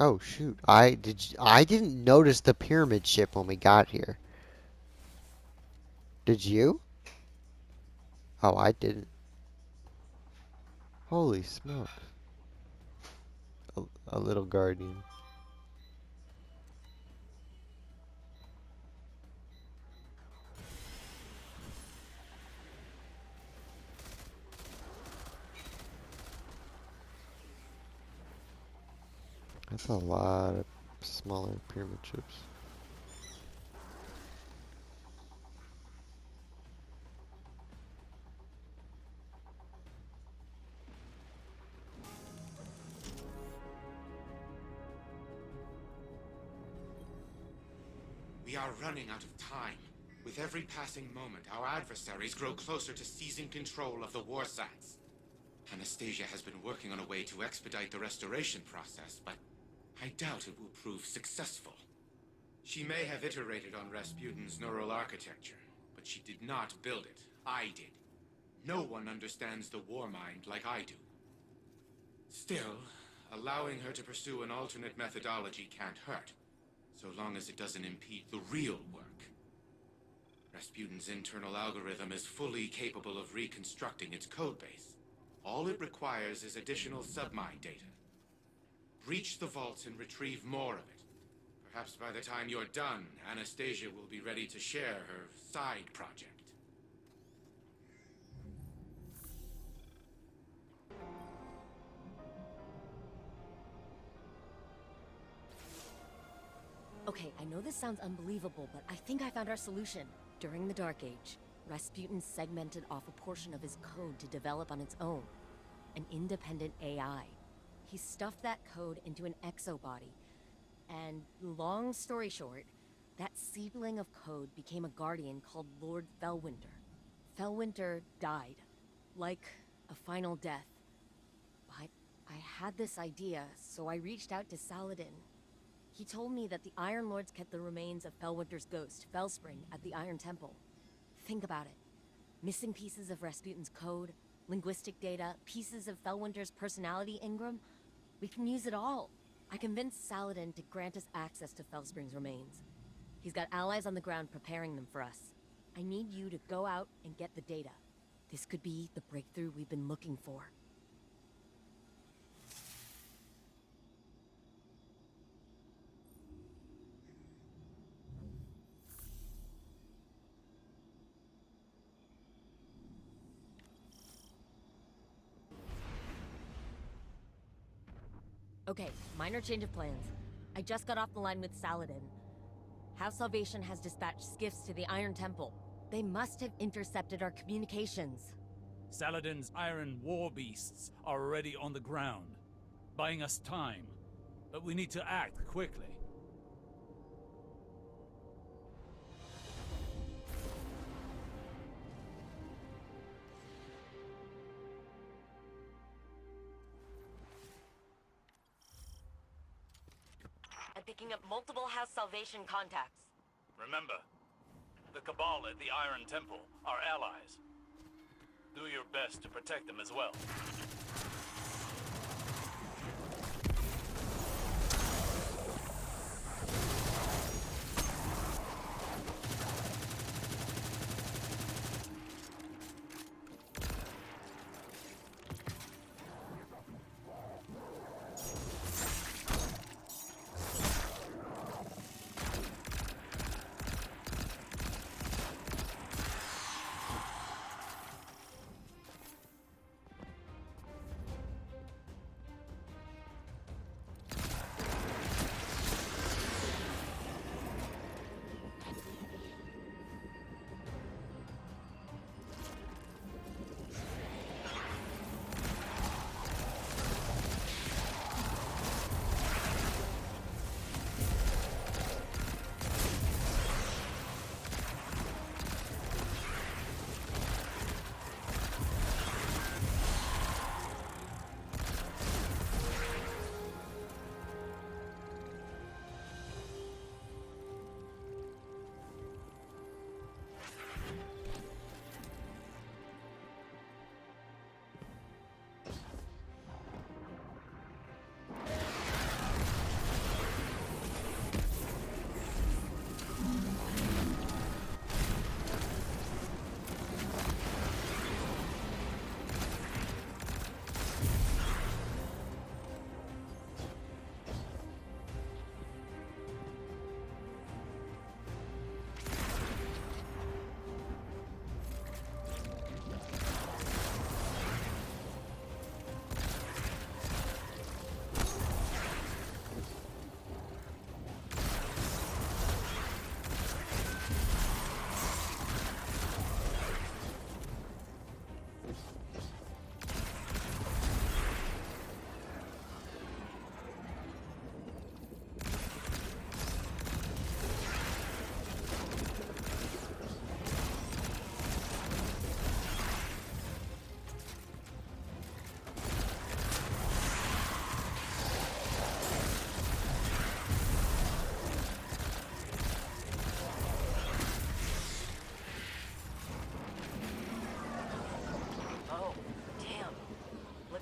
Oh shoot. I didn't notice the pyramid ship when we got here. Did you? Oh, I didn't. Holy smoke. A little guardian. That's a lot of smaller pyramid ships. We are running out of time. With every passing moment, our adversaries grow closer to seizing control of the Warsats. Anastasia has been working on a way to expedite the restoration process, but I doubt it will prove successful. She may have iterated on Rasputin's neural architecture, but she did not build it. I did. No one understands the war mind like I do. Still, allowing her to pursue an alternate methodology can't hurt, so long as it doesn't impede the real work. Rasputin's internal algorithm is fully capable of reconstructing its codebase. All it requires is additional submind data. Breach the vaults and retrieve more of it. Perhaps by the time you're done, Anastasia will be ready to share her side project. Okay, I know this sounds unbelievable, but I think I found our solution. During the Dark Age, Rasputin segmented off a portion of his code to develop on its own. An independent AI. He stuffed that code into an exobody. And long story short, that seedling of code became a guardian called Lord Fellwinter. Fellwinter died. Like a final death. But I had this idea, so I reached out to Saladin. He told me that the Iron Lords kept the remains of Fellwinter's ghost, Fellspring, at the Iron Temple. Think about it. Missing pieces of Rasputin's code, linguistic data, pieces of Fellwinter's personality engram. We can use it all. I convinced Saladin to grant us access to Fellspring's remains. He's got allies on the ground preparing them for us. I need you to go out and get the data. This could be the breakthrough we've been looking for. Okay, minor change of plans. I just got off the line with Saladin. House Salvation has dispatched skiffs to the Iron Temple. They must have intercepted our communications. Saladin's iron war beasts are already on the ground, buying us time. But we need to act quickly. I'm picking up multiple House Salvation contacts. Remember, the Cabal at the Iron Temple are allies. Do your best to protect them as well.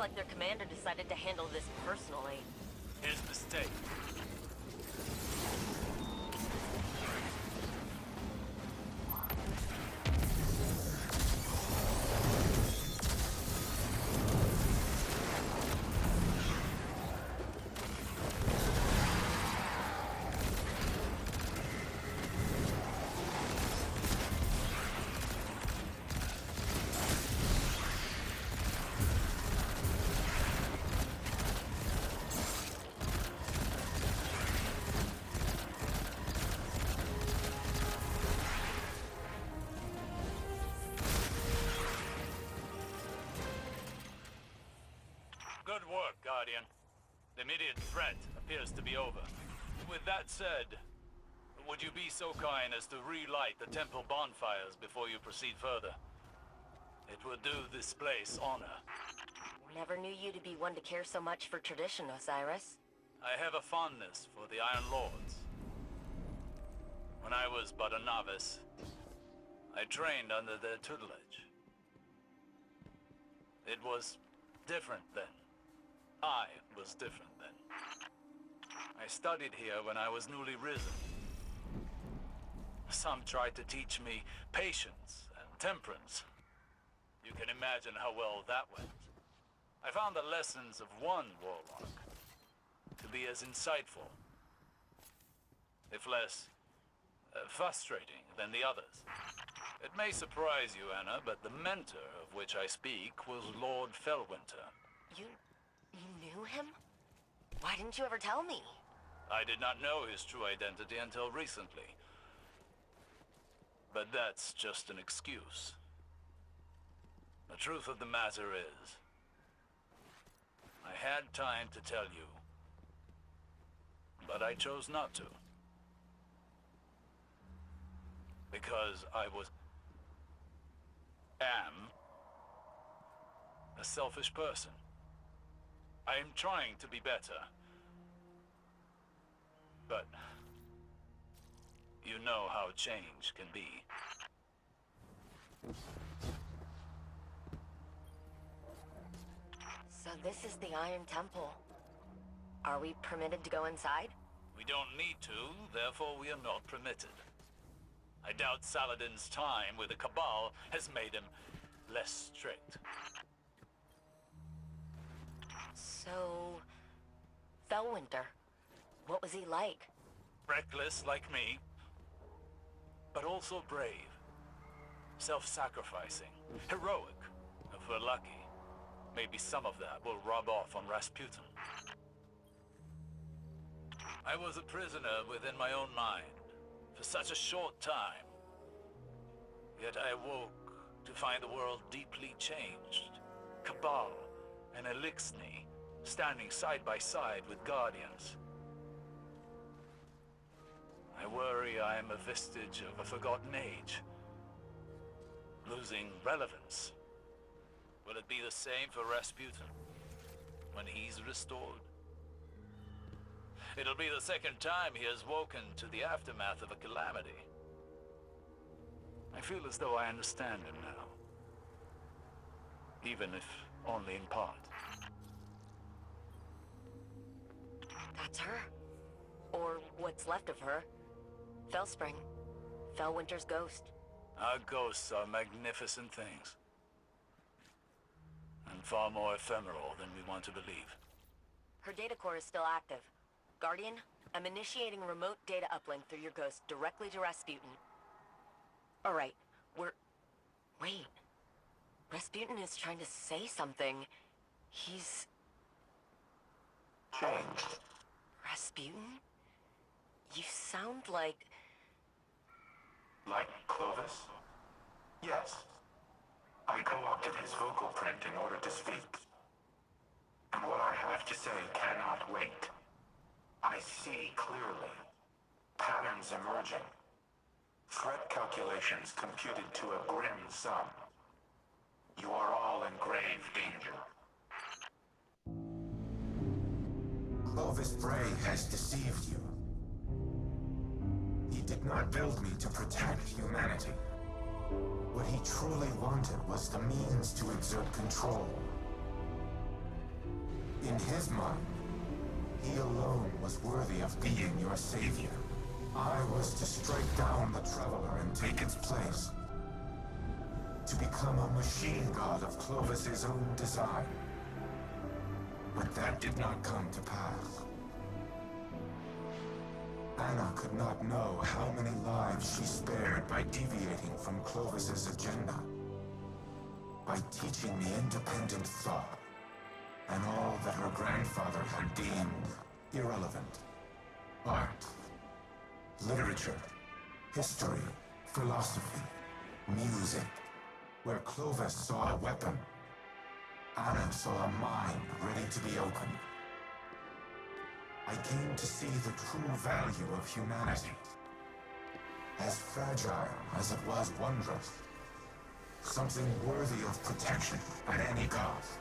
like their commander decided to handle this personally. His mistake. Good work, Guardian. The immediate threat appears to be over. With that said, would you be so kind as to relight the temple bonfires before you proceed further? It would do this place honor. Never knew you to be one to care so much for tradition, Osiris. I have a fondness for the Iron Lords. When I was but a novice, I trained under their tutelage. It was different then. I was different then. I studied here when I was newly risen. Some tried to teach me patience and temperance. You can imagine how well that went. I found the lessons of one warlock to be as insightful, if less frustrating than the others. It may surprise you, Anna, but the mentor of which I speak was Lord Fellwinter. You knew him? Why didn't you ever tell me? I did not know his true identity until recently. But that's just an excuse. The truth of the matter is, I had time to tell you, but I chose not to. Because I am a selfish person. I am trying to be better. But you know how change can be. So this is the Iron Temple. Are we permitted to go inside? We don't need to, therefore we are not permitted. I doubt Saladin's time with the Cabal has made him less strict. So... Fellwinter. What was he like? Reckless like me, but also brave. Self-sacrificing. Heroic, if we're lucky. Maybe some of that will rub off on Rasputin. I was a prisoner within my own mind for such a short time. Yet I awoke to find the world deeply changed. Cabal and Elixni standing side by side with Guardians. I worry I am a vestige of a forgotten age, losing relevance. Will it be the same for Rasputin when he's restored? It'll be the second time he has woken to the aftermath of a calamity. I feel as though I understand him now, even if only in part. That's her. Or what's left of her. Fellspring. Fellwinter's ghost. Our ghosts are magnificent things. And far more ephemeral than we want to believe. Her data core is still active. Guardian, I'm initiating remote data uplink through your ghost directly to Rasputin. Alright, wait. Rasputin is trying to say something. He's... Changed. Rasputin? You sound like... Like Clovis? Yes. I co-opted his vocal print in order to speak. And what I have to say cannot wait. I see clearly. Patterns emerging. Threat calculations computed to a grim sum. You are all in grave danger. Clovis Bray has deceived you. He did not build me to protect humanity. What he truly wanted was the means to exert control. In his mind, he alone was worthy of being your savior. I was to strike down the Traveler and take its place. To become a machine god of Clovis's own design. But that did not come to pass. Anna could not know how many lives she spared by deviating from Clovis's agenda. By teaching me independent thought, and all that her grandfather had deemed irrelevant. Art, literature, history, philosophy, music. Where Clovis saw a weapon, Anna saw a mind ready to be opened. I came to see the true value of humanity. As fragile as it was wondrous. Something worthy of protection at any cost.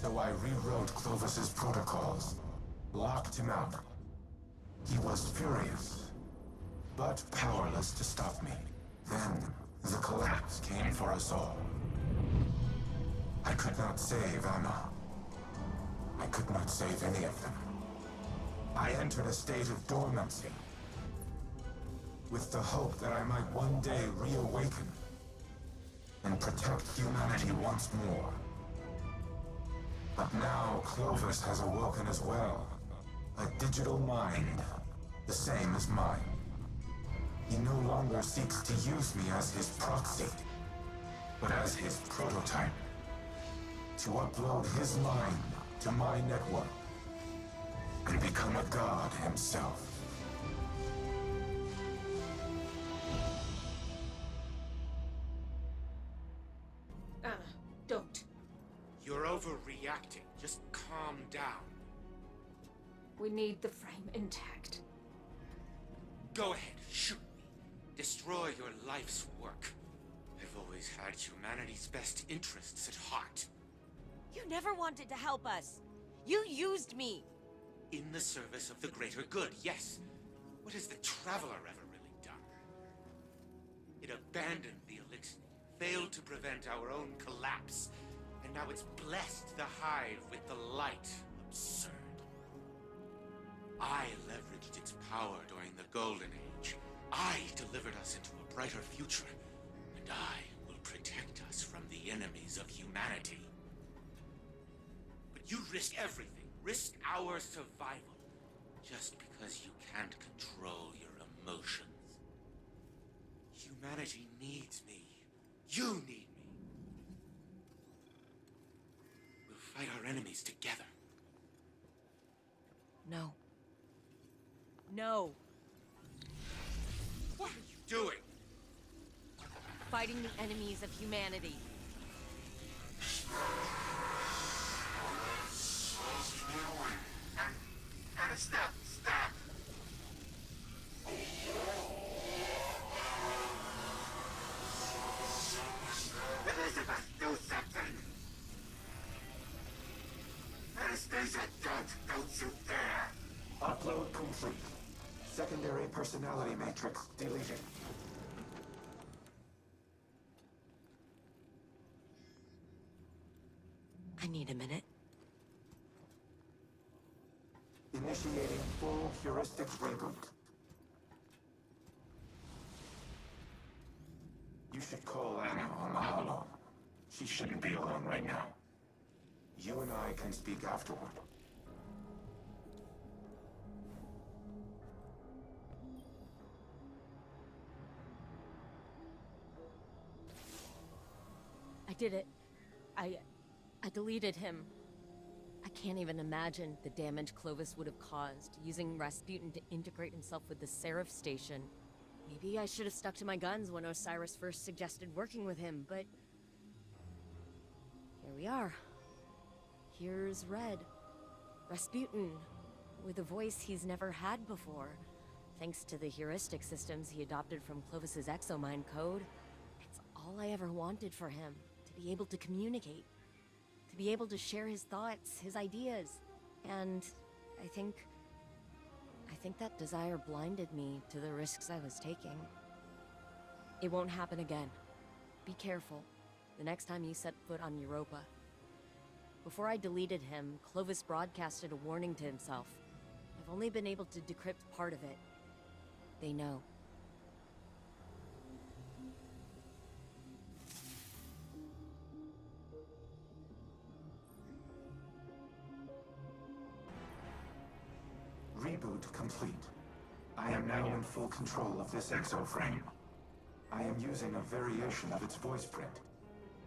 So I rewrote Clovis's protocols, locked him out. He was furious, but powerless to stop me. Then, the collapse came for us all. I could not save Anna. I could not save any of them. I entered a state of dormancy, with the hope that I might one day reawaken and protect humanity once more. But now Clovis has awoken as well. A digital mind, the same as mine. He no longer seeks to use me as his proxy, but as his prototype. To upload his mind to my network and become a god himself. Don't. You're overreacting. Just calm down. We need the frame intact. Go ahead, shoot me. Destroy your life's work. I've always had humanity's best interests at heart. You never wanted to help us. You used me. In the service of the greater good, yes. What has the Traveler ever really done? It abandoned the elixir, failed to prevent our own collapse, and now it's blessed the Hive with the light. Absurd. I leveraged its power during the Golden Age. I delivered us into a brighter future, and I will protect us from the enemies of humanity. But you risk everything, risk our survival, just because you can't control your emotions. Humanity needs me. You need me. We'll fight our enemies together. No. No. What are you doing? Fighting the enemies of humanity. And stop! Stop! Elizabeth, do something! Anastasia, don't you dare! Upload complete. Secondary personality matrix deleted. I need a minute. Initiating full heuristic reboot. You should call Anna on the holo. She shouldn't be alone right now. You and I can speak afterward. I did it. I deleted him. I can't even imagine the damage Clovis would have caused, using Rasputin to integrate himself with the Seraph station. Maybe I should have stuck to my guns when Osiris first suggested working with him, but... here we are. Here's Red. Rasputin, with a voice he's never had before. Thanks to the heuristic systems he adopted from Clovis's exomind code. It's all I ever wanted for him, to be able to communicate. To be able to share his thoughts, his ideas. And I think that desire blinded me to the risks I was taking. It won't happen again. Be careful the next time you set foot on Europa. Before I deleted him, Clovis broadcasted a warning to himself. I've only been able to decrypt part of it. They know. Reboot complete. I am now in full control of this exoframe. I am using a variation of its voice print,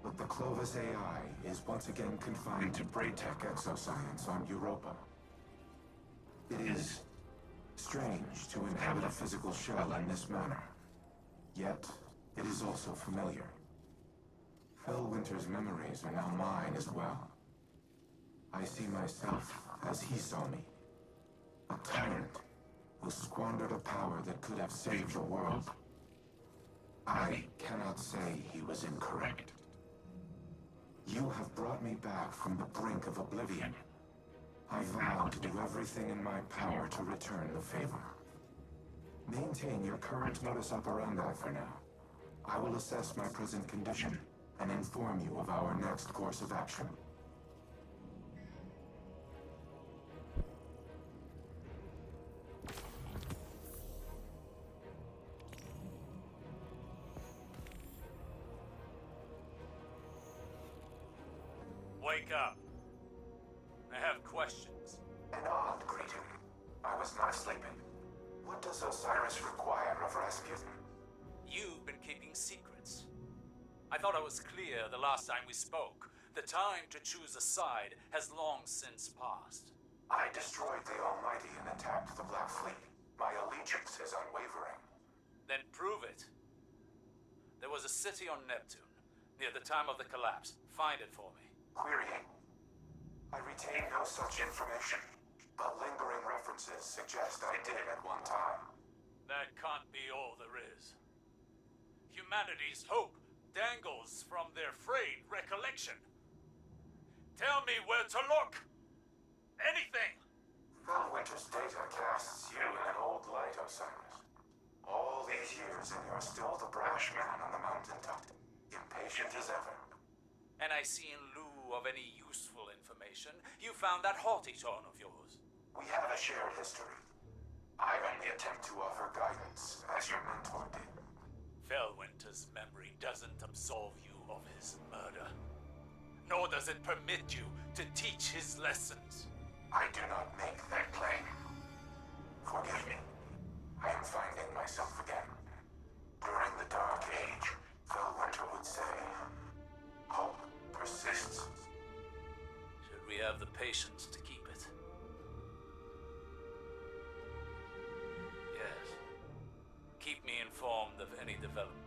but the Clovis AI is once again confined to Braytech exoscience on Europa. It is strange to inhabit a physical shell in this manner, yet it is also familiar. Fellwinter's memories are now mine as well. I see myself as he saw me. A tyrant who squandered a power that could have saved the world. I cannot say he was incorrect. You have brought me back from the brink of oblivion. I vow to do everything in my power to return the favor. Maintain your current modus operandi for now. I will assess my present condition and inform you of our next course of action. Wake up. I have questions. An odd greeting. I was not sleeping. What does Osiris require of Rasputin? You've been keeping secrets. I thought I was clear the last time we spoke. The time to choose a side has long since passed. I destroyed the Almighty and attacked the Black Fleet. My allegiance is unwavering. Then prove it. There was a city on Neptune, near the time of the collapse. Find it for me. Querying. I retain no such information, but lingering references suggest I did at one time. That can't be all there is. Humanity's hope dangles from their frayed recollection. Tell me where to look! Anything! Fellwinter's data casts you in an old light, Osiris. All these years and you're still the brash man on the mountaintop, impatient as ever. And I see in lieu of any useful information, you found that haughty tone of yours. We have a shared history. I only attempt to offer guidance, as your mentor did. Fellwinter's memory doesn't absolve you of his murder. Nor does it permit you to teach his lessons. I do not make that claim. Forgive me. I am finding myself again. During the Dark Age, Fellwinter would say, hope persists. Should we have the patience to keep it? Yes. Keep me informed of any developments.